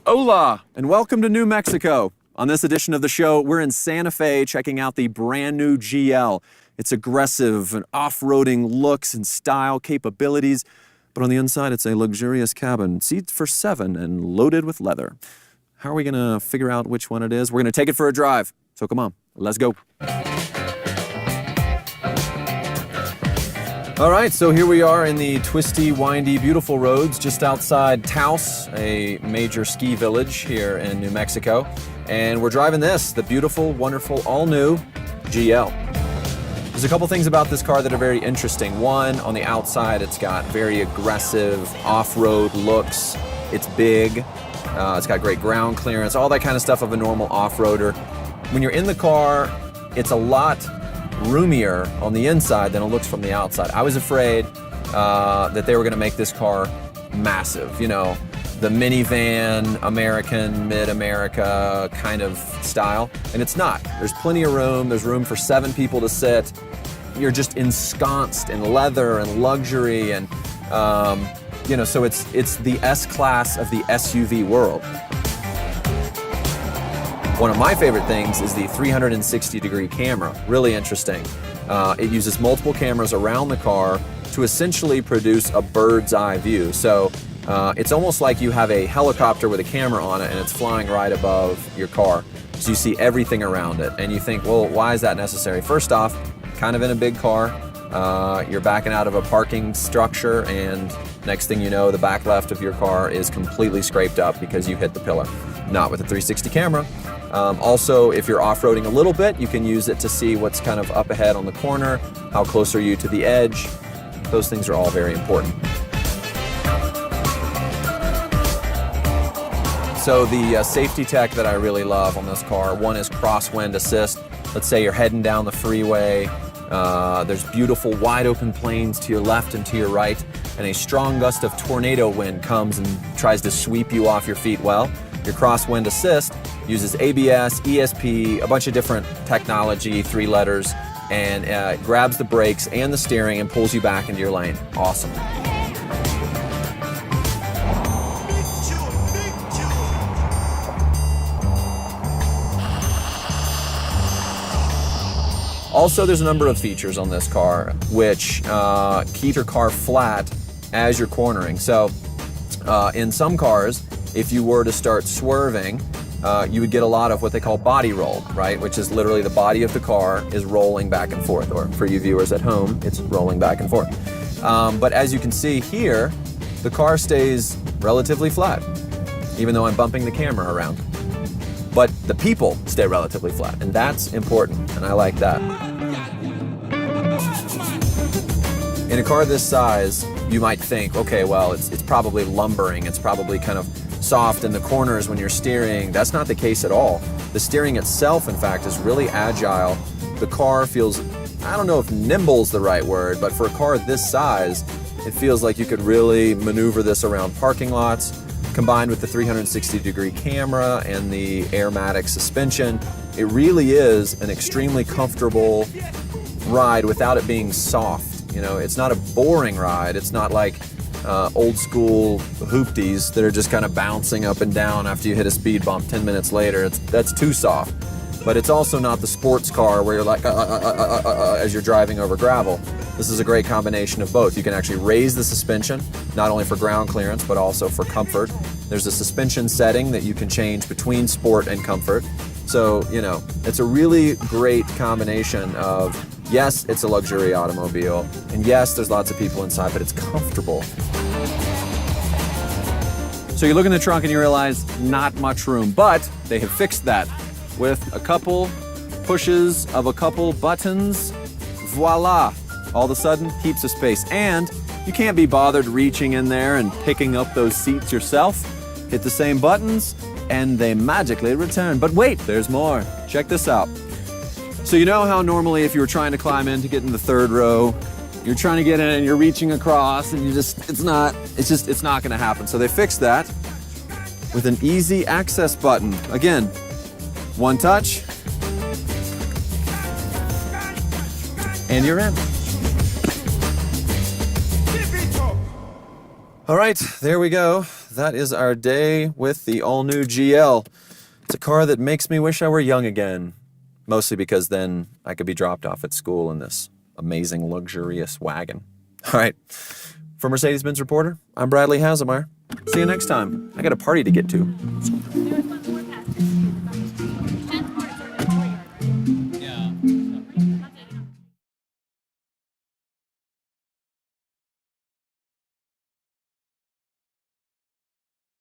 Hola, and welcome to New Mexico. On this edition of the show, we're in Santa Fe checking out the brand new GL. It's aggressive and off-roading looks and style capabilities, but on the inside it's a luxurious cabin, seats for 7 and loaded with leather. How are we gonna figure out which one it is? We're gonna take it for a drive. So come on, let's go. All right, so here we are in the twisty, windy, beautiful roads just outside Taos, a major ski village here in New Mexico. And we're driving this, the beautiful, wonderful, all-new GL. There's a couple things about this car that are very interesting. One, on the outside, it's got very aggressive off-road looks. It's big. It's got great ground clearance, all that kind of stuff of a normal off-roader. When you're in the car, it's a lot roomier on the inside than it looks from the outside. I was afraid that they were going to make this car massive, you know, the minivan, American, mid-America kind of style, and it's not. There's plenty of room. There's room for 7 people to sit. You're just ensconced in leather and luxury, and you know, so it's the S-Class of the SUV world. One of my favorite things is the 360-degree camera. Really interesting. It uses multiple cameras around the car to essentially produce a bird's eye view. So it's almost like you have a helicopter with a camera on it and it's flying right above your car. So you see everything around it. And you think, well, why is that necessary? First off, kind of in a big car, you're backing out of a parking structure, and next thing you know, the back left of your car is completely scraped up because you hit the pillar. Not with a 360 camera. Also, if you're off-roading a little bit, you can use it to see what's kind of up ahead on the corner, how close are you to the edge. Those things are all very important. So the safety tech that I really love on this car, one is crosswind assist. Let's say you're heading down the freeway, there's beautiful wide open plains to your left and to your right, and a strong gust of tornado wind comes and tries to sweep you off your feet. Well, your crosswind assist uses ABS, ESP, a bunch of different technology, 3 letters, and grabs the brakes and the steering and pulls you back into your lane. Awesome. Also, there's a number of features on this car which keep your car flat as you're cornering. So in some cars, if you were to start swerving, you would get a lot of what they call body roll, right? Which is literally the body of the car is rolling back and forth, or for you viewers at home, it's rolling back and forth. But as you can see here, the car stays relatively flat, even though I'm bumping the camera around. But the people stay relatively flat, and that's important, and I like that. In a car this size, you might think, okay, well, it's probably lumbering, it's probably kind of soft in the corners when you're steering. That's not the case at all. The steering itself, in fact, is really agile. The car feels, I don't know if nimble's the right word, but for a car this size, it feels like you could really maneuver this around parking lots. Combined with the 360-degree camera and the Airmatic suspension, it really is an extremely comfortable ride without it being soft. You know, it's not a boring ride. It's not like old school hoopties that are just kind of bouncing up and down after you hit a speed bump 10 minutes later. That's too soft. But it's also not the sports car where you're like as you're driving over gravel. This is a great combination of both. You can actually raise the suspension, not only for ground clearance, but also for comfort. There's a suspension setting that you can change between sport and comfort. So, you know, it's a really great combination of, yes, it's a luxury automobile, and yes, there's lots of people inside, but it's comfortable. So you look in the trunk and you realize not much room, but they have fixed that with a couple pushes of a couple buttons. Voila! All of a sudden, heaps of space. And you can't be bothered reaching in there and picking up those seats yourself. Hit the same buttons, and they magically return. But wait, there's more. Check this out. So you know how normally if you were trying to climb in to get in the 3rd row, you're trying to get in and you're reaching across and it's not gonna happen. So they fixed that with an easy access button. Again, one touch, and you're in. All right, there we go. that is our day with the all-new GL. It's a car that makes me wish I were young again. Mostly because then I could be dropped off at school in this amazing, luxurious wagon. All right. For Mercedes-Benz Reporter, I'm Bradley Haselmeyer. See you next time. I got a party to get to.